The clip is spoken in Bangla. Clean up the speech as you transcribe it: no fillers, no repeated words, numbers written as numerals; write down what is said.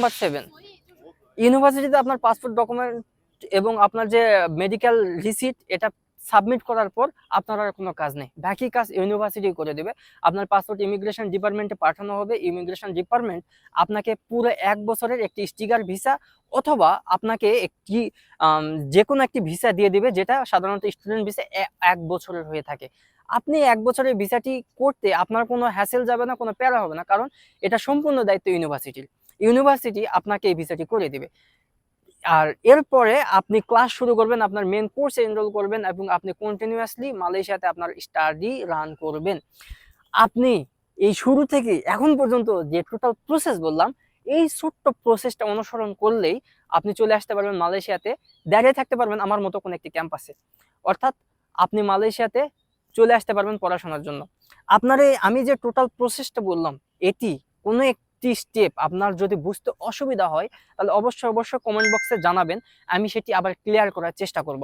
নাম্বার 7, ইউনিভার্সিটিতে আপনার পাসপোর্ট ডকুমেন্ট এবং আপনার যে মেডিকেল রিসিট এটা সাবমিট করার পর আপনার আর কোনো কাজ নেই, বাকি কাজ ইউনিভার্সিটি করে দেবে। আপনার পাসপোর্ট ইমিগ্রেশন ডিপার্টমেন্টে পাঠানো হবে, ইমিগ্রেশন ডিপার্টমেন্ট আপনাকে পুরো 1 বছরের একটি স্টিকার ভিসা অথবা আপনাকে একটি যে কোনো একটি ভিসা দিয়ে দিবে, যেটা সাধারণত স্টুডেন্ট ভিসা 1 বছরের হয়ে থাকে। আপনি 1 বছরের ভিসাটি করতে আপনার কোনো হ্যাসেল যাবে না, কোনো প্যারা হবে না, কারণ এটা সম্পূর্ণ দায়িত্ব ইউনিভার্সিটির। ইউনিভার্সিটি আপনাকে এই ভিসাটি করে দিবে। আর এরপরে আপনি ক্লাস শুরু করবেন, আপনার মেন কোর্সে এনরোল করবেন এবং আপনি কন্টিনিউয়াসলি মালয়েশিয়াতে আপনার স্টাডি রান করবেন। আপনি এই শুরু থেকে এখন পর্যন্ত যে টোটাল প্রসেস বললাম, এই ছোট্ট প্রসেসটা অনুসরণ করলেই আপনি চলে আসতে পারবেন মালয়েশিয়াতে, দাঁড়িয়ে থাকতে পারবেন আমার মতো কোনো একটি ক্যাম্পাসে। অর্থাৎ আপনি মালয়েশিয়াতে চলে আসতে পারবেন পড়াশোনার জন্য। আপনার এই আমি যে টোটাল প্রসেসটা বললাম, এটি কোনো একটি স্টেপ আপনার যদি বুঝতে অসুবিধা হয় তাহলে অবশ্যই কমেন্ট বক্সে জানাবেন, আমি সেটি আবার ক্লিয়ার করার চেষ্টা করব।